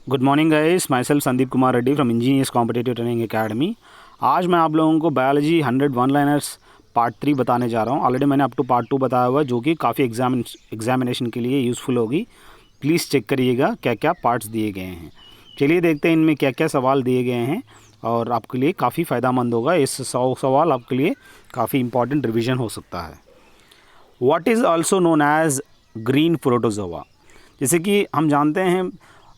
Good morning guys, my self Sandeep Kumar Reddy from engineers competitive training academy. आज मैं आप लोगों को बायोलॉजी 100 वन लाइनर्स पार्ट 3 बताने जा रहा हूँ। ऑलरेडी मैंने अप टू पार्ट 2 बताया हुआ है, जो कि काफ़ी एग्जामिनेशन के लिए यूज़फुल होगी। प्लीज़ चेक करिएगा क्या क्या पार्ट्स दिए गए हैं। चलिए देखते हैं इनमें क्या क्या सवाल दिए गए हैं और आपके लिए काफ़ी फ़ायदेमंद होगा। इस 100 सवाल आपके लिए काफ़ी इंपॉर्टेंट रिविज़न हो सकता है। What is also known as green protozoa. जैसे कि हम जानते हैं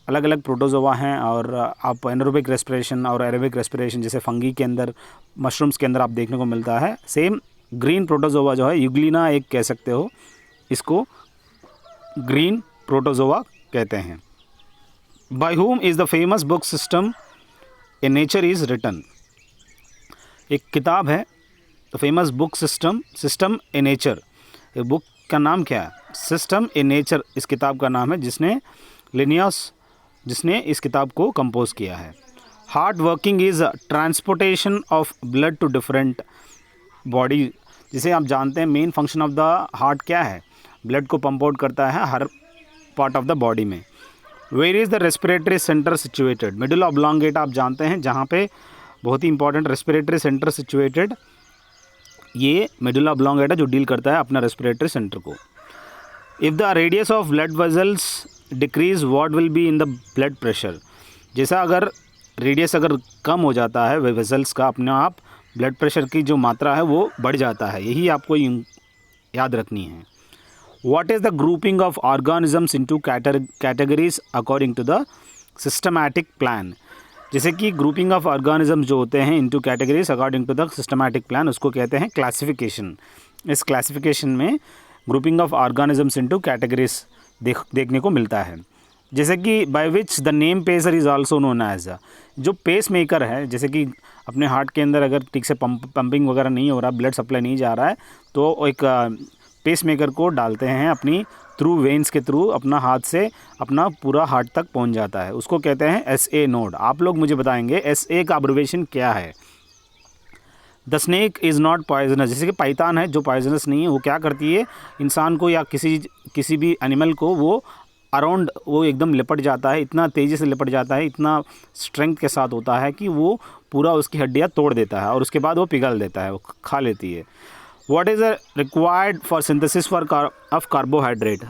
अलग अलग प्रोटोजोआ हैं, और आप एनारोबिक रेस्पिरेशन और एरोबिक रेस्पिरेशन जैसे फंगी के अंदर, मशरूम्स के अंदर आप देखने को मिलता है। सेम ग्रीन प्रोटोजोआ जो है, यूग्लिना एक कह सकते हो, इसको ग्रीन प्रोटोजोआ कहते हैं। By whom is the famous book system in nature is written. एक किताब है the famous book system in nature. ये बुक का नाम क्या है? सिस्टम इन नेचर इस किताब का नाम है, जिसने इस किताब को कंपोज किया है। Heart working is transportation of blood to different body. जिसे आप जानते हैं main function of the heart क्या है? ब्लड को पंप आउट करता है हर पार्ट ऑफ द बॉडी में। Where is the respiratory centre situated. Medulla oblongata आप जानते हैं, जहाँ पे बहुत ही इंपॉर्टेंट रेस्पिरेटरी सेंटर सिचुएटेड, ये मिडल ऑब्लोंगेटा जो डील करता है अपना रेस्पिरेटरी सेंटर को। If the radius of blood vessels decrease what will be in the blood pressure. जैसा अगर रेडियस अगर कम हो जाता है वेजल्स का, अपने आप ब्लड प्रेशर की जो मात्रा है वो बढ़ जाता है। यही आपको याद रखनी है। What is the grouping of organisms into categories according to the systematic plan. जैसे कि ग्रुपिंग ऑफ ऑर्गेनिजम्स जो होते हैं into categories according to the systematic plan, उसको कहते हैं क्लासिफिकेशन। इस क्लासिफिकेशन में grouping of organisms into categories देखने को मिलता है। जैसे कि by which the name pacer is also known as. जो पेस मेकर है, जैसे कि अपने हार्ट के अंदर अगर ठीक से पंपिंग वगैरह नहीं हो रहा, ब्लड सप्लाई नहीं जा रहा है, तो एक पेस मेकर को डालते हैं अपनी थ्रू वेन्स के थ्रू, अपना हाथ से अपना पूरा हार्ट तक पहुंच जाता है। उसको कहते हैं SA नोड। आप लोग मुझे बताएंगे SA का अब्रिविएशन क्या है। The snake is not poisonous. जैसे कि पाइथान है जो पॉइजनस नहीं है, वो क्या करती है इंसान को या किसी भी एनिमल को वो अराउंड वो एकदम लिपट जाता है, इतना तेज़ी से लिपट जाता है, इतना स्ट्रेंथ के साथ होता है कि वो पूरा उसकी हड्डियाँ तोड़ देता है और उसके बाद वो पिघल देता है, वो खा लेती है। What is required for synthesis of carbohydrate.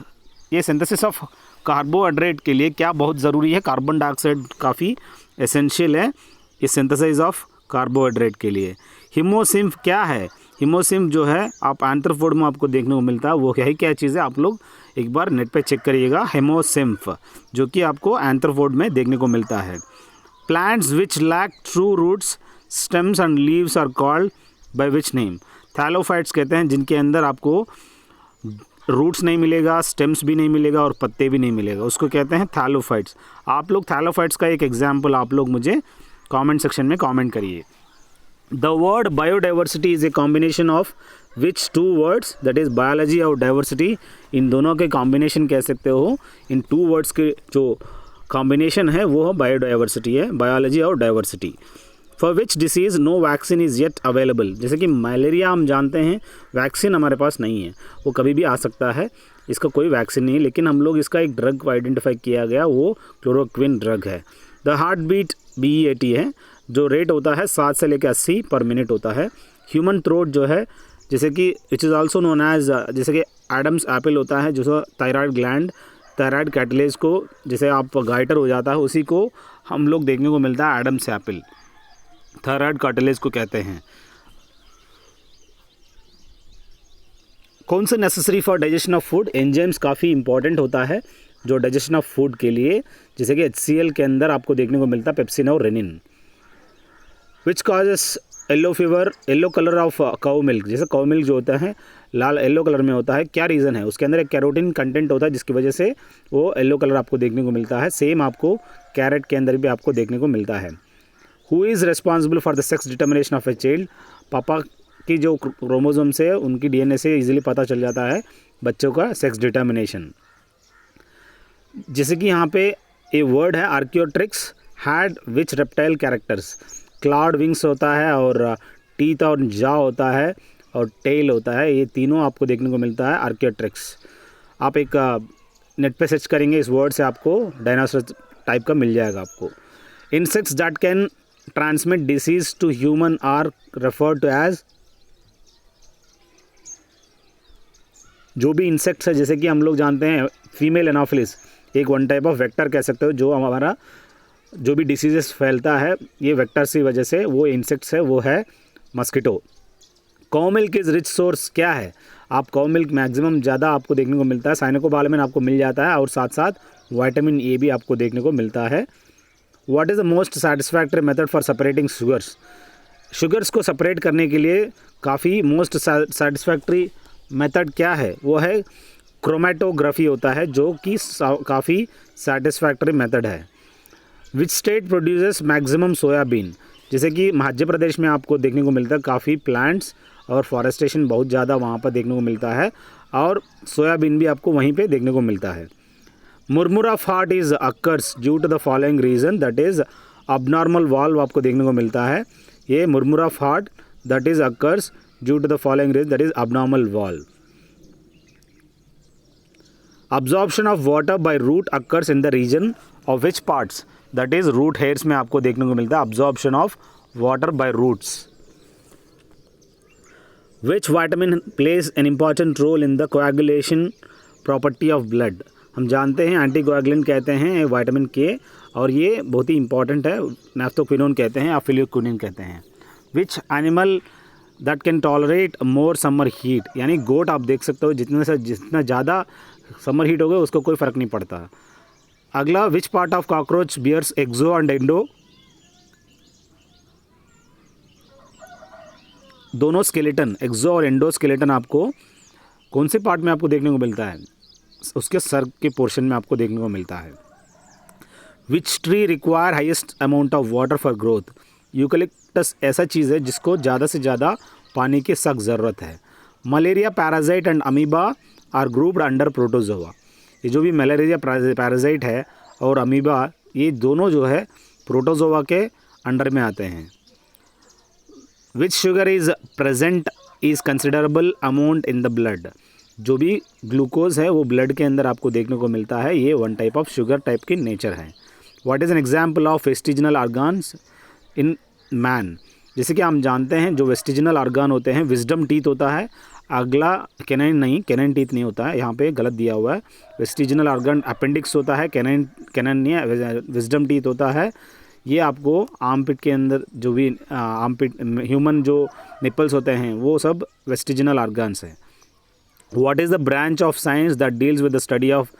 ये सिंथेसिस ऑफ कार्बोहाइड्रेट के लिए क्या बहुत ज़रूरी है? कार्बन डाइऑक्साइड काफ़ी एसेंशियल है इस सिंथेसिस ऑफ कार्बोहाइड्रेट के लिए। हीमोसिम्फ क्या है? हीमोसिम्फ जो है आप एंथ्रोपोड में आपको देखने को मिलता है, वो क्या चीज़ है? आप लोग एक बार नेट पे चेक करिएगा, हीमोसिम्फ, जो कि आपको एंथ्रोपोड में देखने को मिलता है। Plants which lack true roots, stems and leaves are called by which name. Thallophytes कहते हैं जिनके अंदर आपको रूट्स नहीं मिलेगा, स्टेम्स भी नहीं मिलेगा और पत्ते भी नहीं मिलेगा, उसको कहते हैं थैलोफाइट्स। आप लोग थैलोफाइट्स का एक एग्जाम्पल आप लोग मुझे कमेंट सेक्शन में कमेंट करिए। The word biodiversity is a combination of which two words, that is biology और डाइवर्सिटी। इन दोनों के कॉम्बिनेशन कह सकते हो। इन टू वर्ड्स के जो कॉम्बिनेशन है वो बायोडाइवर्सिटी है, बायोलॉजी और diversity. For which disease no vaccine is yet available. जैसे कि मलेरिया हम जानते हैं, वैक्सीन हमारे पास नहीं है, वो कभी भी आ सकता है, इसका कोई वैक्सीन नहीं है, लेकिन हम लोग इसका एक ड्रग आइडेंटिफाई किया गया, वो क्लोरोक्विन ड्रग है। द हार्ट बीट BEAT है, जो रेट होता है 7 से लेकर 80 पर मिनट होता है। ह्यूमन थ्रोट जो है, जैसे कि it is also known as, जैसे कि एडम्स एप्पल होता है, जो थायराइड ग्लैंड, थायराइड कैटलेज को जैसे आप गाइटर हो जाता है, उसी को हम लोग देखने को मिलता है एडम्स एप्पल, थायराइड कार्टिलेज को कहते हैं। कौन से necessary for digestion of food? Enzymes काफ़ी इंपॉर्टेंट होता है जो डाइजेशन ऑफ फूड के लिए, जैसे कि HCl के अंदर आपको देखने को मिलता है पेप्सिन और rennin. Which causes yellow fever, yellow colour of cow milk. जैसे काउ मिल्क जो होता है लाल येलो कलर में होता है, क्या रीज़न है? उसके अंदर एक कैरोटीन कंटेंट होता है जिसकी वजह से वो येलो कलर आपको देखने को मिलता है। सेम आपको कैरेट के अंदर भी आपको देखने को मिलता है। Who is responsible for the sex determination of a child. पापा की जो क्रोमोसोम्स है उनकी DNA से इजीली पता चल जाता है बच्चों का सेक्स डिटर्मिनेशन। जैसे कि यहाँ पे ए वर्ड है archaeopteryx, had which reptile characters. Clawed wings होता है और टीथ और जॉ होता है और टेल होता है, ये तीनों आपको देखने को मिलता है आर्कियोट्रिक्स। आप एक नेट पे सर्च करेंगे इस वर्ड से आपको डायनासोर टाइप का मिल जाएगा आपको। Insects that can transmit disease to human are referred to as, जो भी इंसेक्ट्स है जैसे कि हम लोग जानते हैं फीमेल एनाफिलिस एक वन टाइप ऑफ वेक्टर कह सकते हो, जो हमारा जो भी डिसीजेस फैलता है ये वेक्टर की वजह से, वो इंसेक्ट्स है, वो है mosquito. Cow milk is rich source क्या है, आप काउ मिल्क मैक्सिमम ज़्यादा आपको देखने को मिलता है, साइनोकोबालामिन आपको मिल जाता है और साथ साथ विटामिन ए भी आपको देखने को मिलता है। What is the most satisfactory method for separating sugars, sugars को सेपरेट करने के लिए काफ़ी मोस्ट सेटिस्फैक्टरी मेथड क्या है, वो है क्रोमेटोग्राफी होता है, जो कि काफ़ी सेटिस्फैक्टरी मेथड है। Which state produces maximum soybean, जैसे कि मध्य प्रदेश में आपको देखने को मिलता है काफ़ी प्लांट्स और फॉरेस्टेशन बहुत ज़्यादा वहाँ पर देखने को मिलता है और सोयाबीन भी आपको वहीं पे देखने को मिलता है। Murmur of heart is occurs due to the following reason, that is abnormal valve आपको देखने को मिलता है। ये murmur of heart that is occurs due to the following reason, that is abnormal valve. Absorption of water by root occurs in the region of which parts, that is root hairs में आपको देखने को मिलता है absorption of water by roots. Which vitamin plays an important role in the coagulation property of blood, हम जानते हैं anticoagulant कहते हैं विटामिन के और ये बहुत ही इंपॉर्टेंट है, नैफ्थोक्विनोन कहते हैं या फिलियोक्विनिन कहते हैं। Which animal that can tolerate more summer heat, यानी गोट आप देख सकते हो जितना ज़्यादा समर हीट हो गया उसको कोई फ़र्क नहीं पड़ता। अगला, which part of cockroach bears exo and endo, दोनों स्केलेटन एक्सो और एंडो स्केलेटन आपको कौन से पार्ट में आपको देखने को मिलता है, उसके सर के पोर्शन में आपको देखने को मिलता है। Which tree require highest amount of water for growth, eucalyptus ऐसा चीज़ है जिसको ज़्यादा से ज़्यादा पानी की सख्त ज़रूरत है। Malaria parasite and amoeba are grouped under protozoa, ये जो भी मलेरिया पैरासाइट है और अमीबा ये दोनों जो है प्रोटोजोआ के अंडर में आते हैं। Which sugar is present is considerable amount in the blood, जो भी ग्लूकोज है वो ब्लड के अंदर आपको देखने को मिलता है, ये one type of sugar type की नेचर है। What is an example of vestigial organs in man, जैसे कि हम जानते हैं जो वेस्टिजिनल ऑर्गान होते हैं, विजडम टीथ होता है, अगला कैनाइन नहीं, कैनाइन टीथ नहीं होता है, यहाँ पे गलत दिया हुआ है। वेस्टिजिनल ऑर्गन अपेंडिक्स होता है, कैनाइन नहीं है, विजडम टीथ होता है। ये आपको आर्मपिट के अंदर जो भी आर्मपिट ह्यूमन जो निपल्स होते हैं वो सब वेस्टिजिनल ऑर्गन्स हैं। What is the branch of science that deals with the study of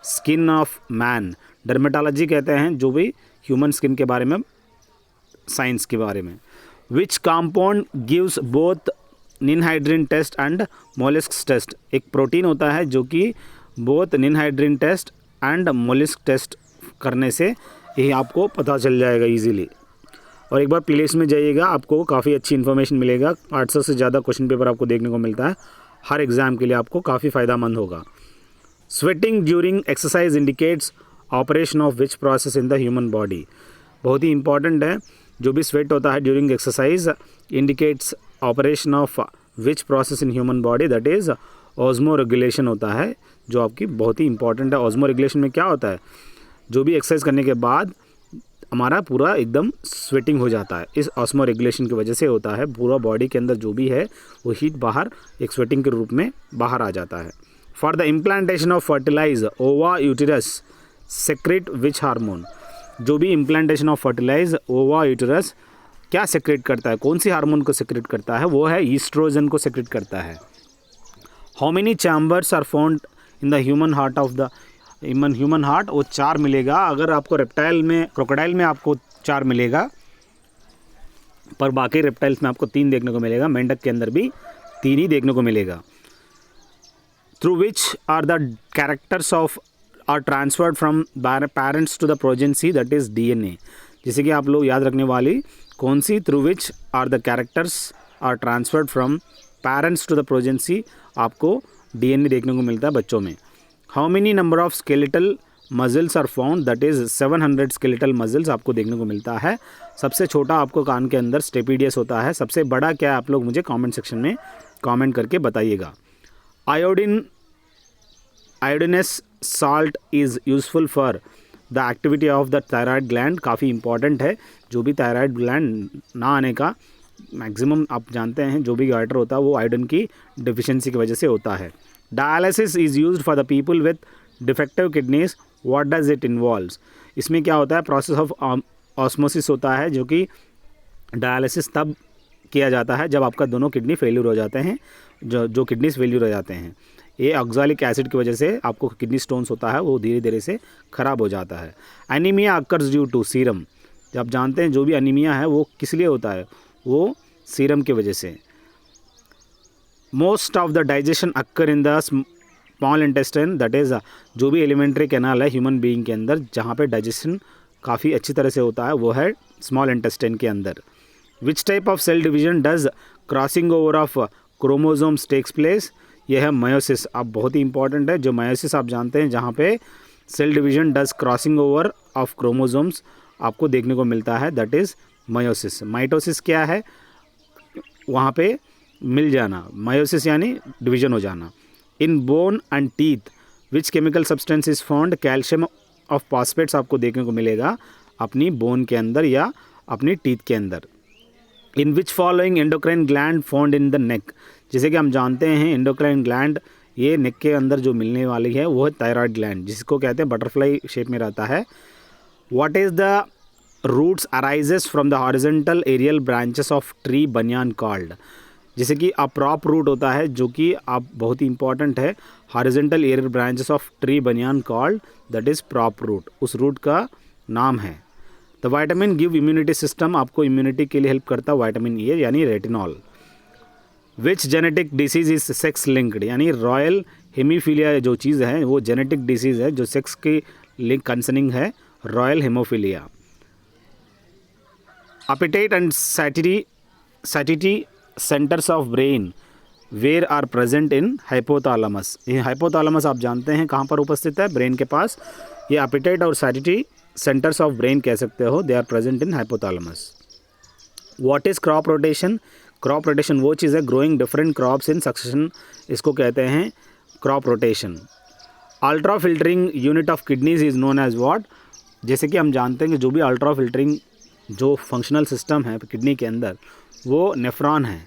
skin of man, dermatology कहते हैं जो भी ह्यूमन स्किन के बारे में साइंस के बारे में। Which compound gives both ninhydrin test and molisch test, एक प्रोटीन होता है जो कि both ninhydrin test and molisch test करने से यही आपको पता चल जाएगा इजीली। और एक बार प्लेलिस्ट में जाइएगा, आपको काफ़ी अच्छी इन्फॉर्मेशन मिलेगा। 800 से ज़्यादा क्वेश्चन पेपर आपको देखने को मिलता है, हर एग्ज़ाम के लिए आपको काफ़ी फ़ायदेमंद होगा। Sweating during exercise indicates operation of which process in the human body, बहुत ही इंपॉर्टेंट है। जो भी स्वेट होता है during exercise indicates operation of which process in human body, that is osmo regulation होता है, जो आपकी बहुत ही इंपॉर्टेंट है। ऑस्मो रेगुलेशन में क्या होता है, जो भी एक्सरसाइज करने के बाद हमारा पूरा एकदम स्वेटिंग हो जाता है, इस ऑस्मो रेगुलेशन की वजह से होता है। पूरा बॉडी के अंदर जो भी है वो हीट बाहर एक स्वेटिंग के रूप में बाहर आ जाता है। For the implantation of fertilize ova uterus secrete which hormone, जो भी implantation of fertilize ova uterus क्या सेक्रेट करता है, कौन सी हार्मोन को सेक्रेट करता है, वो है ईस्ट्रोजन को सेक्रेट करता है। How many chambers are found in the human heart of the human heart, वो 4 मिलेगा। अगर आपको रेप्टाइल में क्रोकोडाइल में आपको 4 मिलेगा, पर बाकी रेप्टाइल्स में आपको 3 देखने को मिलेगा। मेंढक के अंदर भी 3 ही देखने को मिलेगा। Through which are the characters of are transferred from parents to the progeny, that is DNA, जैसे कि आप लोग याद रखने वाली कौन सी, through which are the characters are transferred from parents to the progeny, आपको DNA देखने को मिलता है बच्चों में। How many number of skeletal muscles are found, that is 700 skeletal muscles आपको देखने को मिलता है। सबसे छोटा आपको कान के अंदर स्टेपिडियस होता है, सबसे बड़ा क्या है आप लोग मुझे कमेंट सेक्शन में कमेंट करके बताइएगा। आयोडीनस salt is useful for the activity of the thyroid gland काफ़ी इंपॉर्टेंट है। जो भी थायराइड ग्लैंड ना आने का मैक्सिमम आप जानते हैं जो भी गाइटर होता है वो आयोडीन की डिफिशियंसी की वजह से होता है। Dialysis is used for the people with defective kidneys, what does it involves. इसमें क्या होता है, प्रोसेस ऑफ ऑस्मोसिस होता है, जो कि डायलिसिस तब किया जाता है जब आपका दोनों किडनी फेल्यूर हो जाते हैं, जो किडनीज फेल्यूर हो जाते हैं। ये ऑक्सैलिक एसिड की वजह से आपको किडनी स्टोन्स होता है वो धीरे धीरे से ख़राब हो जाता है। Anaemia occurs due to serum. जब आप जानते हैं जो भी एनीमिया है वो किस लिए होता है, वो सीरम की वजह से। Most of the digestion occur in the small intestine, that is जो भी एलिमेंट्री कैनाल है ह्यूमन बीइंग के अंदर जहाँ पे डाइजेशन काफ़ी अच्छी तरह से होता है वो है स्मॉल इंटेस्टाइन के अंदर। Which type of cell division does crossing over of chromosomes takes place, यह है मायोसिस। अब बहुत ही इंपॉर्टेंट है, जो मायोसिस आप जानते हैं जहाँ पे cell division does crossing over of chromosomes आपको देखने को मिलता है, दैट इज़ मायोसिस। माइटोसिस क्या है, वहाँ पे मिल जाना, मायोसिस यानी डिवीजन हो जाना। In bone and teeth which chemical substance is found, calcium of phosphates आपको देखने को मिलेगा अपनी बोन के अंदर या अपनी टीथ के अंदर। In which following endocrine gland found in the neck, जैसे कि हम जानते हैं एंडोक्राइन ग्लैंड ये नेक के अंदर जो मिलने वाली है वो है थायराइड ग्लैंड, जिसको कहते हैं बटरफ्लाई शेप में रहता है। What is the roots arises from the horizontal aerial branches of tree banyan called, जैसे कि आप प्रॉप रूट होता है जो कि आप बहुत ही इंपॉर्टेंट है, horizontal aerial branches of tree banyan called, that is prop root, उस रूट का नाम है। The vitamin give immunity system, आपको इम्यूनिटी के लिए हेल्प करता है विटामिन ए यानी retinol. Which genetic disease is sex linked, यानी रॉयल हेमीफीलिया जो चीज़ है वो जेनेटिक डिसीज़ है जो सेक्स की लिंक कंसर्निंग है, royal haemophilia. appetite and satiety centers of brain where are present in hypothalamus। ये हाइपोथैलेमस आप जानते हैं कहाँ पर उपस्थित है, ब्रेन के पास। ये appetite और satiety centers of brain कह सकते हो, they are present in hypothalamus। what is crop rotation, crop rotation वो चीज़ है growing different crops in succession, इसको कहते हैं crop rotation. Ultra filtering unit of kidneys is known as what, जैसे कि हम जानते हैं कि जो भी अल्ट्रा फिल्टरिंग जो फंक्शनल सिस्टम है किडनी के अंदर वो नेफ्रॉन है।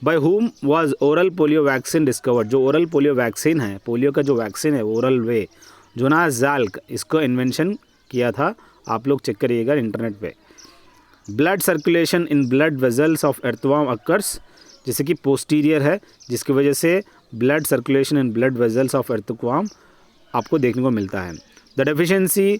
By whom was oral polio vaccine discovered, जो ओरल पोलियो वैक्सीन है, पोलियो का जो वैक्सीन है ओरल वे, जोनास ज़ाल्क, इसको इन्वेंशन किया था, आप लोग चेक करिएगा इंटरनेट पे। Blood circulation in blood vessels of earthworm occurs, जैसे कि पोस्टीरियर है जिसकी वजह से blood circulation in blood vessels of earthworm आपको देखने को मिलता है। The deficiency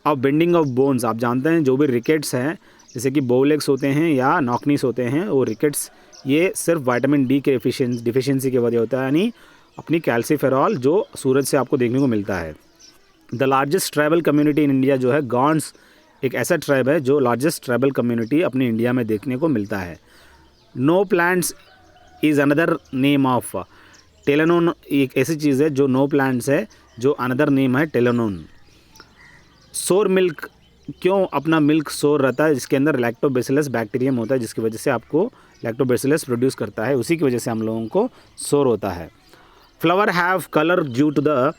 of bending of bones, आप जानते हैं जो भी रिकेट्स हैं जैसे कि बोलेक्स होते हैं या नॉकनीस होते हैं, वो रिकेट्स ये सिर्फ विटामिन डी के डिफिशिएंसी की वजह होता है, यानी अपनी कैल्सीफेरॉल जो सूरज से आपको देखने को मिलता है। The largest tribal community in India जो है गॉन्ड्स, एक ऐसा ट्राइब है जो लार्जेस्ट ट्राइबल कम्युनिटी अपने इंडिया में देखने को मिलता है। No plants is another name of टेलेनोन, एक ऐसी चीज़ है जो नो प्लांट्स है जो अनदर नेम है टेलेनोन। सोर मिल्क, क्यों अपना मिल्क सोर रहता है, जिसके अंदर लैक्टोबैसिलस बैक्टीरियम होता है जिसकी वजह से आपको लैक्टोबैसिलस प्रोड्यूस करता है, उसी की वजह से हम लोगों को सोर होता है। Flower have colour due to the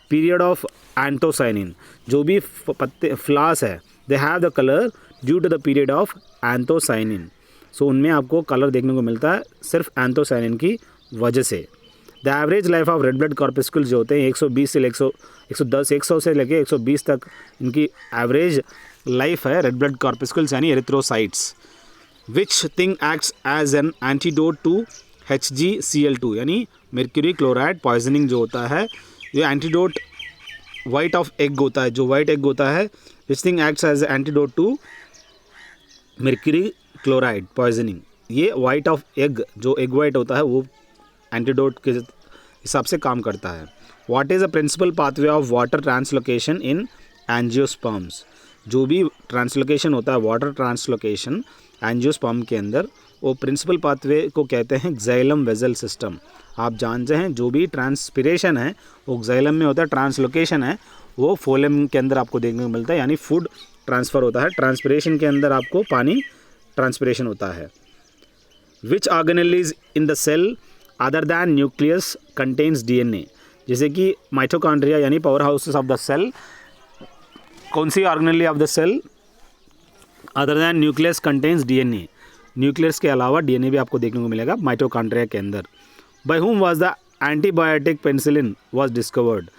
period of anthocyanin, जो भी पत्ते फ्लावर्स है they have the colour due to the period of anthocyanin, so उनमें आपको कलर देखने को मिलता है सिर्फ एंथोसाइनिन की वजह से। The average life of red blood corpuscles जो होते हैं 120 से 100 से लेके 120 तक इनकी एवरेज लाइफ है, रेड ब्लड कॉर्पस्कुल्स यानी erythrocytes. Which thing acts as an antidote to HgCl2, यानी मर्क्यूरी क्लोराइड पॉइजनिंग जो होता है, ये एंटीडोट वाइट ऑफ एग होता है, जो वाइट एग होता है, which thing acts as antidote to mercury chloride poisoning, ये वाइट ऑफ एग जो एग वाइट होता है वो एंटीडोट के हिसाब से काम करता है। What is a principal pathway of water translocation in angiosperms, जो भी ट्रांसलोकेशन होता है वाटर ट्रांसलोकेशन एंजियोस्पर्म के अंदर, वो प्रिंसिपल पाथवे को कहते हैं एक्साइलम वेजल सिस्टम। आप जानते हैं जो भी ट्रांसपिरेशन है वो एक्साइलम में होता है, ट्रांसलोकेशन है वो फोलेम के अंदर आपको देखने को मिलता है, यानी फूड ट्रांसफ़र होता है, ट्रांसपिरेशन के अंदर आपको पानी ट्रांसपिरेशन होता है। Which organelle in the cell other than nucleus contains DNA, जैसे कि माइटोकॉन्ड्रिया यानी power houses of the cell कौन सी organelle of the cell other than nucleus contains DNA, nucleus के अलावा डीएनए भी आपको देखने को मिलेगा माइटोकॉन्ड्रिया के अंदर। Bye whom was the antibiotic penicillin was discovered,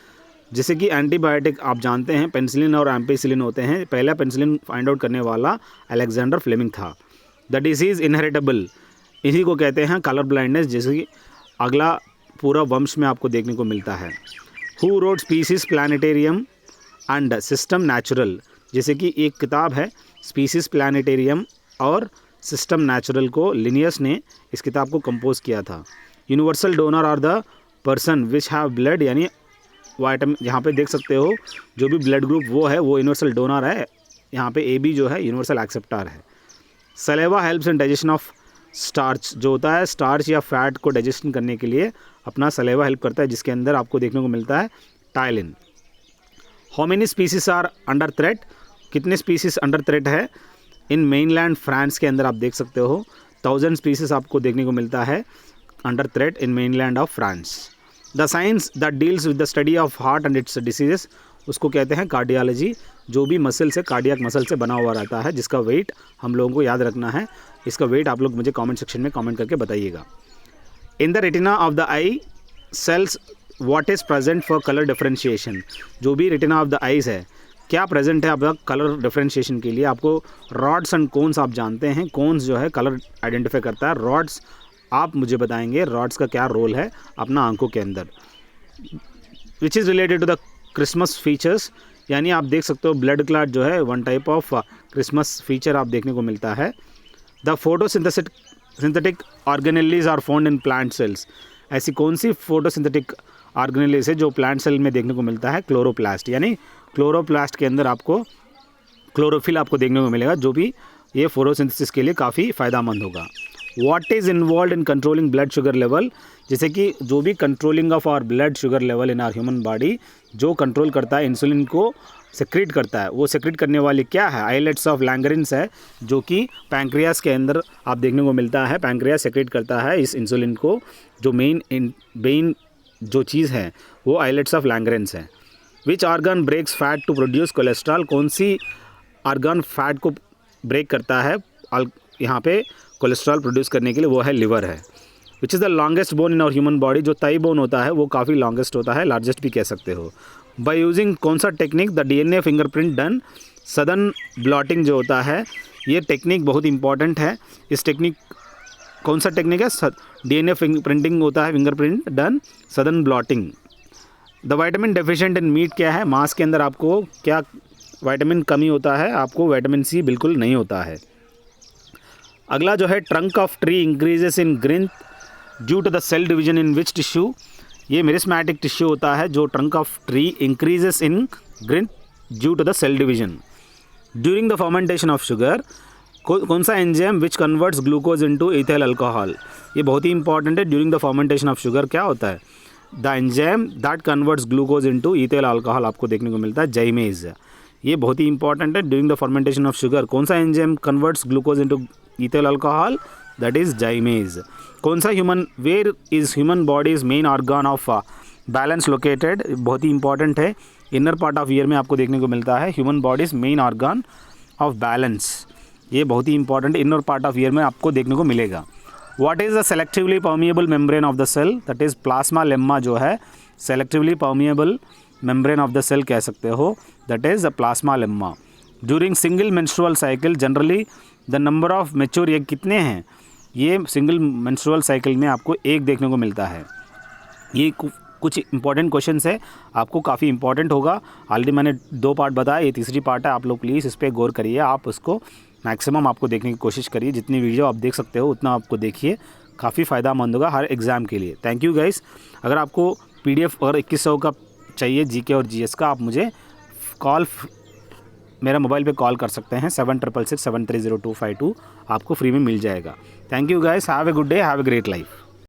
जैसे कि एंटीबायोटिक आप जानते हैं पेनिसिलिन और एम्पिसिलिन होते हैं, पहला पेनिसिलिन फाइंड आउट करने वाला अलेक्जेंडर फ्लेमिंग था। द डिसीज़ इनहेरिटेबल, इसी को कहते हैं कलर ब्लाइंडनेस, जैसे कि अगला पूरा वंश में आपको देखने को मिलता है। Who wrote species plantarum and system natural, जैसे कि एक किताब है स्पीसीज प्लानिटेरियम और सिस्टम नेचुरल को लिनियस ने इस किताब को कंपोज किया था। Universal donor are the person which have blood, यानी वाइटामिन, यहाँ पे देख सकते हो जो भी ब्लड ग्रुप वो है वो यूनिवर्सल डोनर है, यहाँ पे ए बी जो है यूनिवर्सल एक्सेप्टर है। Saliva helps in digestion of starch, जो होता है स्टार्च या फैट को डाइजेशन करने के लिए अपना सलेवा हेल्प करता है, जिसके अंदर आपको देखने को मिलता है ptyalin. How many species are under threat, कितने स्पीसीज अंडर थ्रेट है इन मेनलैंड फ्रांस के अंदर आप देख सकते हो 1000 स्पीसीज आपको देखने को मिलता है under threat in mainland of France. The science that deals with the study of heart and it's diseases, उसको कहते हैं कार्डियोलॉजी, जो भी मसल से कार्डियक मसल से बना हुआ रहता है, जिसका वेट हम लोगों को याद रखना है। इसका वेट आप लोग मुझे कमेंट सेक्शन में कमेंट करके बताइएगा। In the retina of the eye cells what is present for colour differentiation, जो भी रेटिना ऑफ द आईज है क्या प्रेजेंट है आपका कलर डिफरेंशिएशन के लिए। आपको रॉड्स एंड कोन्स आप जानते हैं, कोन्स जो है कलर आइडेंटिफाई करता है, रॉड्स आप मुझे बताएंगे रॉड्स का क्या रोल है अपना आंखों के अंदर। Which is related to the Christmas features, यानी आप देख सकते हो ब्लड क्लॉट जो है one type of Christmas feature आप देखने को मिलता है। The photosynthetic organelles are found in plant cells, ऐसी कौन सी फोटोसिंथेटिक ऑर्गेनेलीज है जो प्लांट सेल में देखने को मिलता है, क्लोरोप्लास्ट, यानी क्लोरोप्लास्ट के अंदर आपको क्लोरोफिल आपको देखने को मिलेगा, जो भी ये फोटोसिंथेसिस के लिए काफ़ी फ़ायदेमंद होगा। What is involve in controlling blood sugar level, जैसे कि जो भी controlling of our blood sugar level in our human body, जो कंट्रोल करता है इंसुलिन को सेक्रेट करता है, वो सेक्रेट करने वाली क्या है, आइलेट्स ऑफ लैंगरिन्स है, जो कि पैंक्रियास के अंदर आप देखने को मिलता है। पैंक्रियास सेक्रेट करता है इस इंसुलिन को, जो मेन जो चीज़ है वो आइलेट्स ऑफ लैंगरिन्स है। Which organ breaks fat to produce cholesterol, कौन सी ऑर्गन फैट को ब्रेक करता है यहाँ पे कोलेस्ट्रॉल प्रोड्यूस करने के लिए, वो है लिवर है। Which is the longest bone in our human body, जो ताई बोन होता है वो काफ़ी लॉन्गेस्ट होता है, लार्जेस्ट भी कह सकते हो। बाय यूजिंग कौन सा technique, the DNA fingerprint done Southern blotting, जो होता है ये टेक्निक बहुत इंपॉर्टेंट है। इस टेक्निक कौन सा टेक्निक है, डीएनए प्रिंटिंग होता है, fingerprint done Southern blotting. The vitamin deficient in meat क्या है, मांस के अंदर आपको क्या विटामिन कमी होता है, आपको विटामिन सी बिल्कुल नहीं होता है। अगला जो है trunk of tree increases in growth due to the cell division in which tissue, ये मेरिस्मेटिक टिश्यू होता है जो trunk of tree increases in growth due to the cell division. During the fermentation of sugar, कौन सा enzyme which converts glucose into ethyl alcohol, ये बहुत ही important है। During the fermentation of sugar क्या होता है, the enzyme that converts glucose into ethyl alcohol आपको देखने को मिलता है जाइमेज, ये बहुत ही इंपॉर्टेंट है। During the fermentation of sugar कौन सा enzyme converts glucose into ethyl alcohol, that is zymase. कौन सा where is human body's main organ of balance located, बहुत ही इंपॉर्टेंट है। इनर पार्ट ऑफ ईयर में आपको देखने को मिलता है human body's main organ of balance, ये बहुत ही important inner part of ear में आपको देखने को मिलेगा। What is the selectively permeable membrane of the cell, that is plasmalemma, जो है selectively permeable membrane of the cell कह सकते हो, that is the plasmalemma. During single menstrual cycle generally the number of mature egg कितने हैं, ये single menstrual cycle में आपको एक देखने को मिलता है। ये कुछ इंपॉर्टेंट क्वेश्चंस है, आपको काफ़ी इंपॉर्टेंट होगा। ऑलरेडी मैंने 2 पार्ट बताया, ये तीसरी पार्ट है, आप लोग प्लीज़ इस पर गौर करिए, आप उसको मैक्सिमम आपको देखने की कोशिश करिए, जितनी वीडियो आप देख सकते हो उतना आपको देखिए, काफ़ी फ़ायदेमंद होगा हर एग्ज़ाम के लिए। Thank you guys. अगर आपको PDF और 2100 का चाहिए GK और GS का, आप मुझे मेरा मोबाइल पे कॉल कर सकते हैं 7666 730252, आपको फ्री में मिल जाएगा। Thank you guys, have a good day, have a great life.